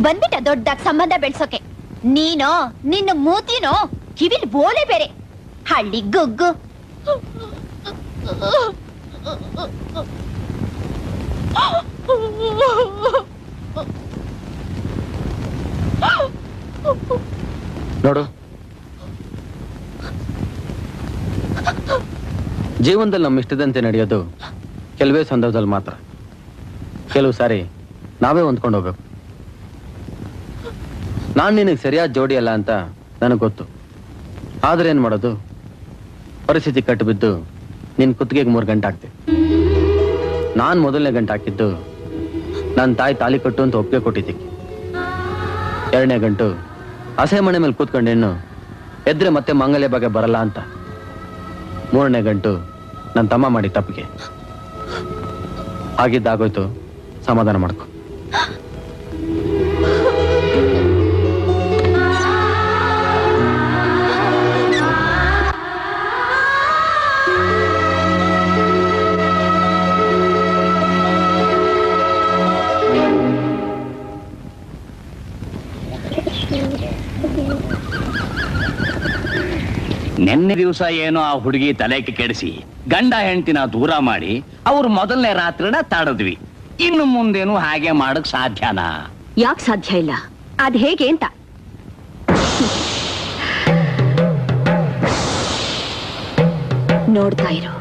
ಬಂದ್ಬಿಟ್ಟ ದೊಡ್ಡದಾಗ ಸಂಬಂಧ ಬೆಳ್ಸೋಕೆ. ನೀನೋ ನಿನ್ನ ಮೂತಿನೋ ಕಿವಿಲ್ ಬೋಳೆ ಬೇರೆ, ಹಳ್ಳಿ ಗುಗ್ಗು. ನೋಡು, ಜೀವನದಲ್ಲಿ ನಮ್ಮ ಇಷ್ಟದಂತೆ ನಡೆಯೋದು ಕೆಲವೇ ಸಂದರ್ಭದಲ್ಲಿ ಮಾತ್ರ. ಕೆಲವು ಸಾರಿ ನಾವೇ ಹೊಂದ್ಕೊಂಡು ಹೋಗ್ಬೇಕು. ನಾನು ನಿನಗೆ ಸರಿಯಾದ ಜೋಡಿ ಅಲ್ಲ ಅಂತ ನನಗೆ ಗೊತ್ತು. ಆದ್ರೆ ಏನ್ ಮಾಡೋದು, ಪರಿಸ್ಥಿತಿ ಕಟ್ಟು ಬಿದ್ದು ನಿನ್ ಕುತ್ತಿಗೆಗೆ 3 ಗಂಟೆ ಹಾಕ್ತೆ. ನಾನು ಮೊದಲನೇ ಗಂಟೆ ಹಾಕಿದ್ದು ನನ್ನ ತಾಯಿ ತಾಲಿ ಕಟ್ಟು ಅಂತ ಒಪ್ಪಿಗೆ ಕೊಟ್ಟಿದ್ದಕ್ಕೆ. 2ನೇ ಗಂಟು ಹಸೆ ಮನೆ ಮೇಲೆ ಕೂತ್ಕೊಂಡು ಹೆಣ್ಣು ಎದ್ರೆ ಮತ್ತೆ ಮಂಗಲ್ಯ ಬಗ್ಗೆ ಬರಲ್ಲ ಅಂತ. 3ನೇ ಗಂಟು ನನ್ನ ತಮ್ಮ ಮಾಡಿ ತಪ್ಪಿಗೆ. ಆಗಿದ್ದಾಗೋಯ್ತು, ಸಮಾಧಾನ ಮಾಡ್ಕೊ. ನಿನ್ನೆ ದಿವಸ ಏನೋ ಆ ಹುಡುಗಿ ತಲೆಗೆ ಕೆಡಿಸಿ ಗಂಡ ಹೆಂಡತಿನ ದೂರ ಮಾಡಿ ಅವ್ರು ಮೊದಲನೇ ರಾತ್ರಿನ ತಾಡದ್ವಿ. ಇನ್ನು ಮುಂದೇನು ಹಾಗೆ ಮಾಡಕ್ ಸಾಧ್ಯನಾ? ಯಾಕೆ ಸಾಧ್ಯ ಇಲ್ಲ? ಅದ್ ಹೇಗೆ ಅಂತ ನೋಡ್ತಾ ಇರೋ.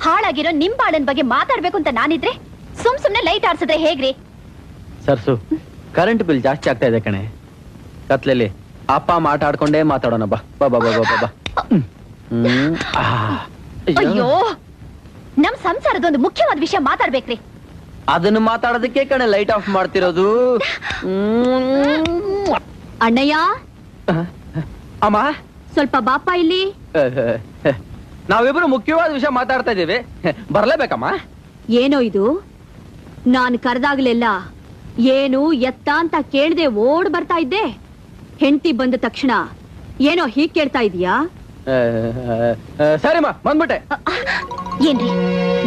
ಹಾಳಾಗಿರೋ ನಿಮ್ ಬಾಳನ್ ಬಗ್ಗೆ ಮಾತಾಡ್ಬೇಕು ಅಂತ ನಾನಿದ್ರೆ ಸುಮ್ನೆ ಲೈಟ್ ಆರ್ಸಿದ್ರೆ ಹೇಗ್ರಿ? ಸರ್ಸು, ಕರೆಂಟ್ ಬಿಲ್ ಜಾಸ್ತಿ ಆಗ್ತಾ ಇದೆ ಕಣೆ. ಕತ್ಲೆಲಿ ಅಪ್ಪ ಮಾತಾಡ್ಕೊಂಡೇ ಮಾತಾಡೋಣ. ಬಾ ಬಾ ಬಾ ಬಾ ಬಾ. ಅಯ್ಯೋ, ನಮ್ ಸಂಸಾರದ ಒಂದು ಮುಖ್ಯವಾದ ವಿಷಯ ಮಾತಾಡ್ಬೇಕ್ರಿ. ಅದನ್ನು ಮಾತಾಡೋದಕ್ಕೆ ಕಣೆ ಲೈಟ್ ಆಫ್ ಮಾಡ್ತಿರೋದು. ಅಣ್ಣಯ್ಯ, ಅಮ್ಮ ಸ್ವಲ್ಪ ಬಾಪ ಇಲ್ಲಿ. ನಾವಿಬ್ರು ಮುಖ್ಯವಾದ ವಿಷಯ ಮಾತಾಡ್ತಾ ಇದೀವಿ, ಬರ್ಲೇಬೇಕಮ್ಮ? ಏನೋ ಇದು, ನಾನು ಕರೆದಾಗ್ಲೆಲ್ಲ ಏನು ಎತ್ತ ಅಂತ ಕೇಳ್ದೆ ಓಡ್ ಬರ್ತಾ ಇದ್ದೆ. ಹೆಂಡತಿ ಬಂದ ತಕ್ಷಣ ಏನೋ ಹೀಗ್ ಕೇಳ್ತಾ ಇದೀಯಾ? ಸರಿಮ್ಮ, ಬಂದ್ಬಿಟ್ಟೆ. ಏನ್ರಿ,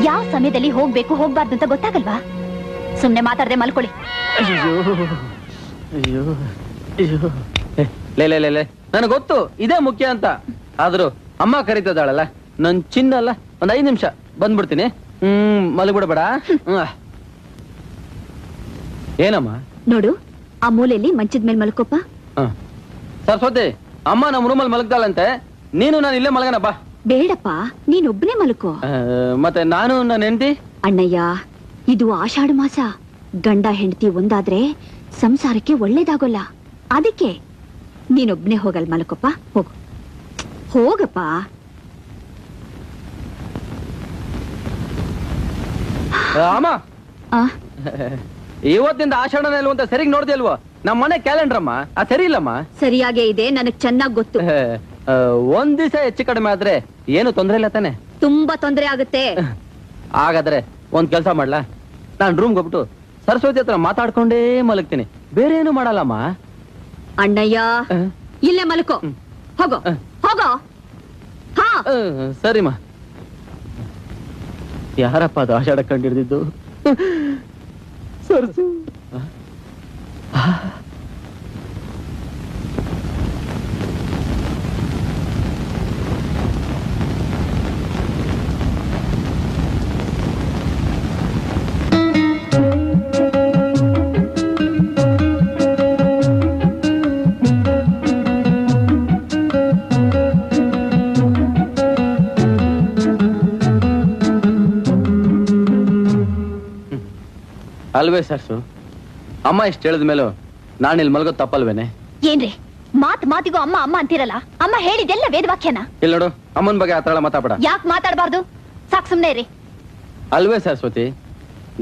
ಯಾವ ಸಮಯದಲ್ಲಿ ಹೋಗ್ಬೇಕು ಹೋಗ್ಬಾರ್ದು ಅಂತ ಗೊತ್ತಾಗಲ್ವಾ? ಸುಮ್ನೆ ಮಾತಾಡದೆ ಮಲ್ಕೊಳ್ಳಿ. ಲೇ, ನನಗೆ ಗೊತ್ತು ಇದೇ ಮುಖ್ಯ ಅಂತ. ಆದ್ರೂ ಅಮ್ಮ ಕರೀತದಾಳಲ್ಲ, ನನ್ ಚಿನ್ನ ಅಲ್ಲ, ಒಂದ್ 5 ನಿಮಿಷ ಬಂದ್ಬಿಡ್ತೀನಿ. ಮಲಗ್ಬಿಡಬೇಡ. ಏನಮ್ಮ? ನೋಡು, ಆ ಮೂಲೆಯಲ್ಲಿ ಮಂಚದ ಮೇಲೆ ಮಲ್ಕೋಪ. ಸರಸ್ವತಿ, ಅಮ್ಮ ನಮ್ಮ ರೂಮಲ್ಲಿ ಮಲಗ್ದಾಳಂತೆ, ನೀನು ನಾನು ಇಲ್ಲೇ ಮಲಗನ ಬಾ. ಬೇಡಪ್ಪ, ನೀನೊಬ್ಬನೇ ಮಲ್ಕೋ. ಮತ್ತೆ ನಾನು ನನ್ನ ಹೆಂಡತಿ? ಅಣ್ಣಯ್ಯ, ಇದು ಆಷಾಢ ಮಾಸ. ಗಂಡ ಹೆಂಡತಿ ಒಂದಾದ್ರೆ ಸಂಸಾರಕ್ಕೆ ಒಳ್ಳೇದಾಗೋಲ್ಲ. ಅದಕ್ಕೆ ನೀನೊಬ್ಬನೇ ಹೋಗಲ್ ಮಲ್ಕೋಪ. ಹೋಗಪ್ಪ. ಅಮ್ಮ, ಇವತ್ತಿಂದ ಆಷಾಢನ ಇಲ್ವಂತ ಸರಿಗ್ ನೋಡ್ದೆ ಅಲ್ವೋ? ನಮ್ಮ ಮನೆ ಕ್ಯಾಲೆಂಡರ್ ಅಮ್ಮ, ಅದು ಸರಿ ಇಲ್ಲಮ್ಮ. ಸರಿಯಾಗೇ ಇದೆ, ನನಗ್ ಚೆನ್ನಾಗ್ ಗೊತ್ತು. ಒಂದ್ ದಿವಸ ಹೆಚ್ಚು ಕಡಿಮೆ ಆದ್ರೆ ಏನು ತೊಂದ್ರೆ ಇಲ್ಲ ತಾನೆ? ತುಂಬಾ ತೊಂದರೆ ಆಗುತ್ತೆ. ಹಾಗಾದ್ರೆ ಒಂದ್ ಕೆಲ್ಸ ಮಾಡ್ಲಾ, ನಾನ್ ರೂಮ್ಗೆ ಹೋಗ್ಬಿಟ್ಟು ಸರಸ್ವತಿ ಹತ್ರ ಮಾತಾಡ್ಕೊಂಡೇ ಮಲಗ್ತೀನಿ, ಬೇರೆ ಏನು ಮಾಡಲ್ಲಮ್ಮ. ಅಣ್ಣಯ್ಯ, ಇಲ್ಲೇ ಮಲ್ಕೋ. ಹೋಗೋ ಹೋಗೋ. ಹಾ, ಸರಿಮ್ಮ. ಯಾರಪ್ಪ ಅದು ಆಷಾಢ ಕಂಡಿಡ್ದಿದ್ದು? ಸರ್ಸು. ಅಲ್ವೇ ಸರ್ಸು, ಅಮ್ಮ ಇಷ್ಟು ಹೇಳಿದ ಮೇಲೂ ನಾನು ಇಲ್ಲಿ ಮಲ್ಗೋದು ತಪ್ಪಲ್ವೇನೆ? ಏನ್ರಿ ಮಾತಿಗೂ ಅಮ್ಮ ಅಮ್ಮ ಅಂತಿರಲ್ಲ? ಅಮ್ಮ ಹೇಳಿದೆಲ್ಲ ವೇದವಾಕ್ಯನ. ಇಲ್ಲ ನೋಡು, ಅಮ್ಮನ ಬಗ್ಗೆ ಆತರ ಮಾತಾಡ. ಯಾಕೆ ಮಾತಾಡಬಾರ್ದು? ಸಾಕ್ ಸುಮ್ನೆ ಇರಿ. ಅಲ್ವೇ ಸರಸ್ವತಿ,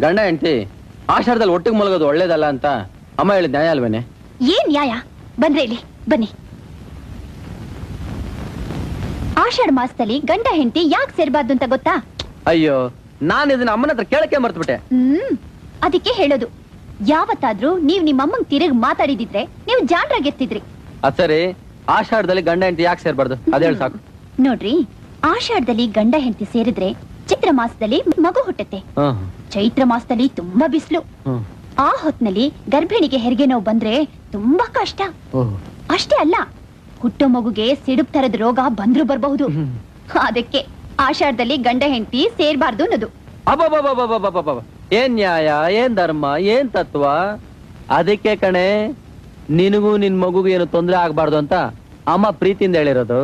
ಗಂಡ ಹೆಂಡತಿ ಆಷಾಢದಲ್ಲಿ ಒಟ್ಟಿಗೆ ಮಲಗೋದು ಒಳ್ಳೇದಲ್ಲ ಅಂತ ಅಮ್ಮ ಹೇಳಿದ ನ್ಯಾಯ ಅಲ್ವೇನೆ? ಏನ್ ನ್ಯಾಯ? ಬಂದ್ರೆ ಇಲ್ಲಿ ಬನ್ನಿ. ಆಷಾಢ ಮಾಸದಲ್ಲಿ ಗಂಡ ಹೆಂಡತಿ ಯಾಕೆ ಸೇರ್ಬಾರ್ದು ಅಂತ ಗೊತ್ತಾ? ಅಯ್ಯೋ, ನಾನು ಇದನ್ನ ಅಮ್ಮನ ಹತ್ರ ಕೇಳಕ್ಕೆ ಮರ್ತ್ಬಿಟ್ಟೆ. ಅದಕ್ಕೆ ಹೇಳೋದು, ಯಾವತ್ತಾದ್ರೂ ನೀವ್ ನಿಮ್ಮಮ್ಮಂಗ್ ತಿರುಗಿ ಮಾತಾಡಿದಿದ್ರೆ ನೀವು ಜಾಣ್ರಾಗಿರ್ತಿದ್ರಿ. ಅದ್ ಸರಿ, ಆಷಾಢದಲ್ಲಿ ಗಂಡ ಹೆಂಡತಿ ಯಾಕೆ ಸೇರ್ಬಾರ್ದು ಅದ್ ಹೇಳಿ ಸಾಕು. ನೋಡ್ರಿ, ಆಷಾಢದಲ್ಲಿ ಗಂಡ ಹೆಂಡತಿ ಸೇರಿದ್ರೆ ಚೈತ್ರ ಮಾಸದಲ್ಲಿ ಮಗು ಹುಟ್ಟುತ್ತೆ. ಚೈತ್ರ ಮಾಸದಲ್ಲಿ ತುಂಬಾ ಬಿಸಿಲು. ಆ ಹೊತ್ನಲ್ಲಿ ಗರ್ಭಿಣಿಗೆ ಹೆರಿಗೆ ನೋವು ಬಂದ್ರೆ ತುಂಬಾ ಕಷ್ಟ. ಅಷ್ಟೇ ಅಲ್ಲ, ಹುಟ್ಟೋ ಮಗುಗೆ ಸಿಡುಬ್ ತರದ ರೋಗ ಬಂದ್ರು ಬರಬಹುದು. ಅದಕ್ಕೆ ಆಷಾಢದಲ್ಲಿ ಗಂಡ ಹೆಂಡತಿ ಸೇರ್ಬಾರ್ದು ಅನ್ನೋದು. ಅಬ್ಬಬ್ಬಬ್ಬಬ್ಬಬ್ಬಬ್ಬಬ್ಬ, ಏನ್ ನ್ಯಾಯ, ಏನ್ ಧರ್ಮ, ಏನ್ ತತ್ವ? ಅದಕ್ಕೆ ಕಣೆ ನಿನಗೂ ನಿನ್ ಮಗುಗೂ ಏನು ತೊಂದ್ರೆ ಆಗ್ಬಾರ್ದು ಅಂತ ಅಮ್ಮ ಪ್ರೀತಿಯಿಂದ ಹೇಳಿರೋದು.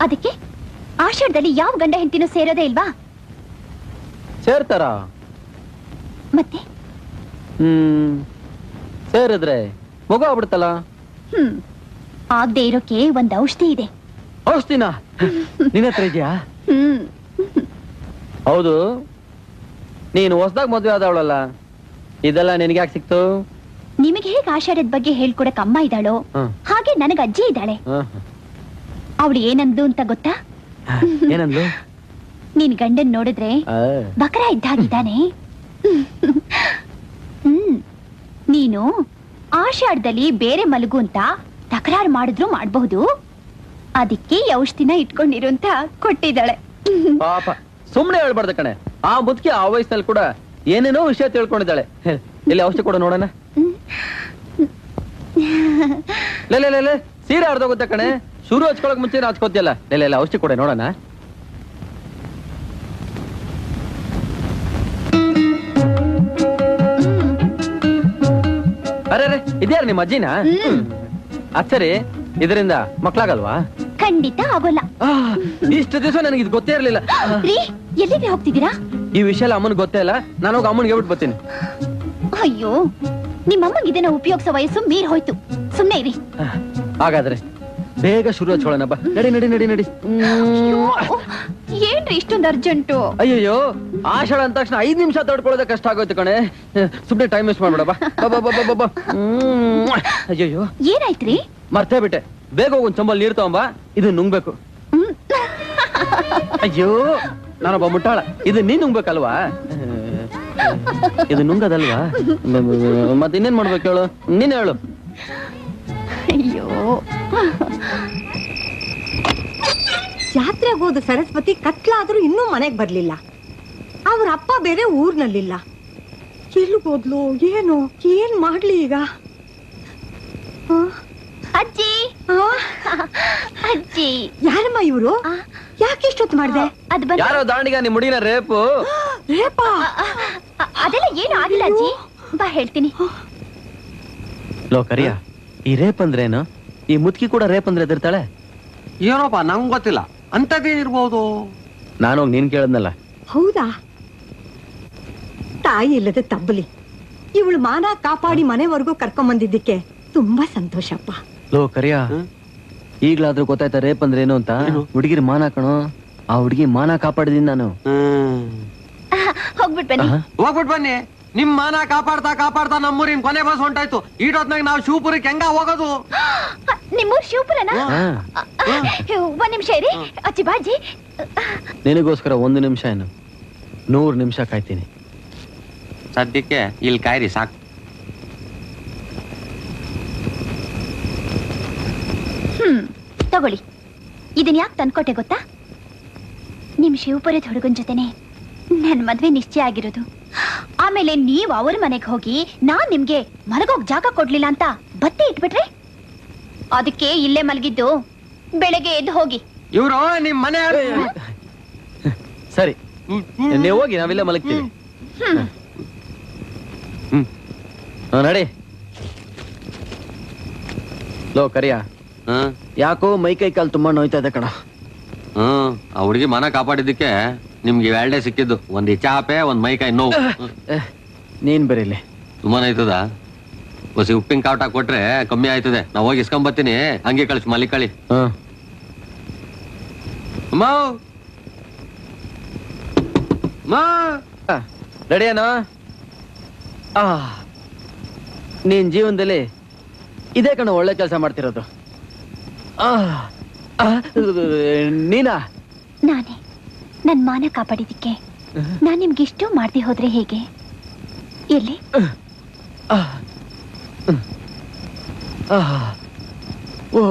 ಅದಕ್ಕೆ ಆಷಾಢದಲ್ಲಿ ಯಾವ ಗಂಡ ಹೆಂಡತಿನೂ ಸೇರೋದೇ ಇಲ್ವಾ? ಸೇರ್ತಾರ? ಮತ್ತೆ ಸೇರಿದ್ರೆ ಮಗು ಆಗ್ಬಿಡ್ತಲ್ಲ. ಆಗದೆ ಇರೋಕೆ ಒಂದ್ ಔಷಧಿ ಇದೆ. ಔಷಧಿನ ನಿನ್ನ ಹತ್ರ ಇದೆಯಾ? ಹೌದು, ನೀನು ಹೊಸದಾಗ ಮದುವೆ ಆದವಳಲ್ಲ, ಇದೆಲ್ಲ ನಿನಗೆ ಯಾಕೆ ಸಿಕ್ತು? ನಿಮಗೆ ಹೇಗೆ ಆಷಾಢದ ಬಗ್ಗೆ ಹೇಳ್ಕೊಡಕ್ ಅಮ್ಮ ಇದ್ದಾಳೋ ಹಾಗೆ ನನಗ ಅಜ್ಜಿ ಇದ್ದಾಳೆ. ಅವಳು ಏನಂದು ಅಂತ ಗೊತ್ತಾ? ಏನಂದ್ಲು? ನೀನ್ ಗಂಡನ್ ನೋಡಿದ್ರೆ ಬಕರ ಇದ್ದಾಗಿದ್ದಾನೆ. ನೀನು ಆಷಾಢದಲ್ಲಿ ಬೇರೆ ಮಲಗು ಅಂತ ತಕರಾರು ಮಾಡಿದ್ರು ಮಾಡಬಹುದು, ಅದಕ್ಕೆ ಔಷಧಿನ ಇಟ್ಕೊಂಡಿರು ಅಂತ ಕೊಟ್ಟಿದ್ದಾಳೆ. ಪಾಪ, ಸುಮ್ನೆ ಹೇಳ್ಬಾರ್ದು ಕಣೆ. ಆ ಮುದುಕಿ ಆ ವಯಸ್ಸಿನಲ್ಲಿ ಕೂಡ ಏನೇನೋ ವಿಷಯ ತಿಳ್ಕೊಂಡಿದ್ದಾಳೆ. ಇಲ್ಲಿ ಔಷಧಿ ಕೊಡ ನೋಡೋಣ. ಲೇ, ಸೀರೆ ಅರ್ಧೋಗುತ್ತೆ ಕಣೆ. ಶುರು ಹಚ್ಕೊಳಕ್ ಮುಂಚೆ ಹಚ್ಕೋತಿಯಲ್ಲ. ಇಲ್ಲ ಔಷಧಿ ಕೊಡೆ ನೋಡೋಣ. ಅರೆ ಇದ್ಯಾರ ನಿಮ್ಮ ಅಜ್ಜಿನ? ಅಚ್ಚರಿ, ಇದರಿಂದ ಮಕ್ಳಾಗಲ್ವಾ? ಖಂಡಿತ ಆಗೋಲ್ಲ. ಇಷ್ಟು ದಿವಸ ನನಗೆ ಇದು ಗೊತ್ತೇ ಇರ್ಲಿಲ್ಲ. ಎಲ್ಲಿಗೆ ಹೋಗ್ತಿದ್ದೀರಾ? ಈ ವಿಷಯ ಅಮ್ಮನಿಗೆ ಗೊತ್ತೇ ಇಲ್ಲ. ನಾನು ಹೋಗಿ ಅಮ್ಮನಿಗೆ ಹೇಳ್ಬಿಟ್ಟು ಬರ್ತೀನಿ. ಅಯ್ಯೋ, ನಿಮ್ಮಮ್ಮಂಗೆ ಇದನ್ನ ಉಪಯೋಗಿಸೋ ವಯಸ್ಸು ಮೀರ್ ಹೋಯ್ತು. ಸುಮ್ನೆ ಇರಿ. ಹಾಗಾದ್ರೆ ಬೇಗ ಶುರು ಹಚ್ಕೊಳ್ಳೋಣ ಬಾ. ನಡಿ. ಏನ್ರಿ ಇಷ್ಟೊಂದು ಅರ್ಜೆಂಟು? ಅಯ್ಯೋ, ಆಷಾಢ ಅಂದ ತಕ್ಷಣ 5 ನಿಮಿಷ ತಡ್ಕೊಳ್ಳೋದೇ ಕಷ್ಟ ಆಗೋಯ್ತು ಕಣೆ. ಸುಮ್ನೆ ಟೈಮ್ ವೇಸ್ಟ್ ಮಾಡ್ಬೇಡ ಬಾ. ಅಯ್ಯೋ, ಏನಾಯ್ತ್ರಿ? ಮರ್ತೇ ಬಿಟ್ಟೆ. ಬೇಗ ಹೋಗೊಂದ್ ಚಂಬಲ್ ನೀರ್ ತಗೊಂಬಾ, ಇದು ನುಂಗ್ಬೇಕು. ಅಯ್ಯೋ, ನಾನೊಬ್ಬ ಮುಟ್ಟಾಳ. ಇದು ನೀನ್ ನುಂಗ್ಬೇಕಲ್ವಾ? ಇದು ನುಂಗದಲ್ವಾ? ಮತ್ತೆ ಇನ್ನೇನ್ ಮಾಡ್ಬೇಕು ಹೇಳು? ನೀನ್ ಹೇಳು. ಅಯ್ಯೋ, ಜಾತ್ರೆಗೆ ಹೋದ ಸರಸ್ವತಿ ಕತ್ಲಾದ್ರೂ ಇನ್ನೂ ಮನೆಗ್ ಬರ್ಲಿಲ್ಲ. ಅವ್ರ ಅಪ್ಪ ಬೇರೆ ಊರ್ನಲ್ಲಿಲ್ಲ. ಎಲ್ಲಿ ಹೋದ್ಲು ಏನೋ? ಏನ್ ಮಾಡ್ಲಿ ಈಗ? ಅಜ್ಜಿ, ಅಜ್ಜಿ. ಯಾರಮ್ಮ ಇವ್ರು? ಯಾಕೆ ಇಷ್ಟೊತ್ತು ಮಾಡ್ದೆ? ಅದ್ ಬಂದ ಯಾರೋ ದಾಂಡಿಗ ನಿಮ್ ಮುಡಿನ ರೇಪು. ರೇಪಾ? ಅದೆಲ್ಲ ಏನು ಆಗಿಲ್ಲ ಅಜ್ಜಿ, ಬಾ ಹೇಳ್ತೀನಿ. ಲೋ ಕರಿಯ, ಈ ರೇಪ್ ಅಂದ್ರೇನು? ಈ ಮುದುಕಿ ಕೂಡ ರೇಪ್ ಅಂದ್ರೆ ಎದಿರ್ತಾಳೆ? ಏನೋಪ್ಪ, ನಂಗ್ ಗೊತ್ತಿಲ್ಲ. ಅಂತದೇನಿರ್ಬೋದು? ನಾನೋಗ್ ನೀನ್ ಕೇಳದ್ನಲ್ಲ. ಹೌದಾ? ತಾಯಿ ಇಲ್ಲದ ತಬ್ಬಲಿ. ಇವಳು ಮಾನ ಕಾಪಾಡಿ ಮನೆವರೆಗೂ ಕರ್ಕೊಂಬಂದಿದ್ದಕ್ಕೆ ತುಂಬಾ ಸಂತೋಷಪ್ಪ. ಲೋ ಕರಿಯ, ಈಗ್ಲಾದ್ರೂ ಗೊತ್ತಾಯ್ತಾ ರೇಪ್ ಅಂದ್ರೆ ಏನು ಅಂತ? ಹುಡುಗಿರ್ ಮಾನ ಕಣೋ. ಆ ಹುಡುಗಿ ಮಾನ ಕಾಪಾಡಿದೀನಿ ನಾನು. ಹೋಗ್ಬಿಟ್ ಬನ್ನಿ. ಹೋಗ್ಬಿಟ್ ಬನ್ನಿ. ನಿಮ್ ಮಾನ ಕಾಪಾಡ್ತಾ ನಮ್ಮೂರಿನ ಕೊನೆ ಬಸ್ ಹೊಂಟಾಯ್ತು. ಈಟೊತ್ನಾಗ ನಾವು ಶಿವಪುರಕ್ಕೆ ಹೆಂಗ ಹೋಗೋದು? ನಿಮ್ಮೂರ್ ಶಿವಪುರನ? ಒಂದ್ ನಿಮಿಷ ಇರಿ ಅಜ್ಜಿ, ಬಾಜಿ. ನಿನಗೋಸ್ಕರ 1 ನಿಮಿಷ ಏನು, 100 ನಿಮಿಷ ಕಾಯ್ತೀನಿ. ಸದ್ಯಕ್ಕೆ ಇಲ್ಲಿ ಕಾಯ್ರಿ ಸಾಕು. ತಗೊಳ್ಳಿ. ಇದನ್ ಯಾಕೆ ತಂದ್ಕೊಟ್ಟೆ ಗೊತ್ತಾ? ನಿಮ್ ಶಿವಪುರದ ಹುಡುಗನ್ ಜೊತೆನೆ ನನ್ ಮದ್ವೆ ನಿಶ್ಚಯ ಆಗಿರೋದು. ಆಮೇಲೆ ನೀವ್ ಅವ್ರ ಮನೆಗೆ ಹೋಗಿ ನಾನ್ ನಿಮ್ಗೆ ಮಲಗೋಗ್ ಜಾಗ ಕೊಡ್ಲಿಲ್ಲ ಅಂತ ಬತ್ತೆ ಇಟ್ಬಿಟ್ರೆ, ಅದಕ್ಕೆ ಇಲ್ಲೇ ಮಲಗಿದ್ದು. ಬೆಳಗ್ಗೆ ಎದ್ದು ಹೋಗಿ. ಇವ್ರು ನಿಮ್ ಮನೆ ಸರಿ, ನೀವು ಹೋಗಿ, ನಾವಿಲ್ಲೇ ಮಲಗ್ತೀವಿ. ನಡಿ. ಲೋ ಕರಿಯ, ಯಾಕೋ ಮೈ ಕೈ ಕಾಲು ತುಂಬಾ ನೋಯ್ತಾ ಇದೆ ಕಣ. ಆ ಹುಡುಗಿ ಮನ ಕಾಪಾಡಿದ್ದಕ್ಕೆ ನಿಮ್ಗೆ 2 ಸಿಕ್ಕಿದ್ದು. ಒಂದ್ ಚಾಪೆ, ಒಂದ್ ಮೈಕೈ ನೋವು. ನೀನ್ ಬರೀಲಿ. ಸುಮ್ಮನೆ ಆಯ್ತದ ಹೊಸಿ ಉಪ್ಪಿನ ಕಾಟ ಕೊಟ್ರೆ ಕಮ್ಮಿ ಆಯ್ತದೆ. ನಾವ್ ಹೋಗಿ ಇಸ್ಕೊಂಬತ್ತೀನಿ, ಹಂಗೆ ಕಳಿಸ್ ಮಲ್ಲಿಕಳಿ. ಅಮ್ಮ ರೆಡಿಯೇನೋ? ನೀನ್ ಜೀವನದಲ್ಲಿ ಇದೇ ಕಣ ಒಳ್ಳೆ ಕೆಲಸ ಮಾಡ್ತಿರೋದು. ನೀನಾ? ನಾನೇ ನನ್ ಮಾನ ಕಾಪಾಡಿದಕ್ಕೆ ನಾನ್ ನಿಮ್ಗೆ ಇಷ್ಟು ಮಾಡ್ದೆ ಹೋದ್ರೆ ಹೇಗೆ? ಎಲ್ಲಿ? ಓ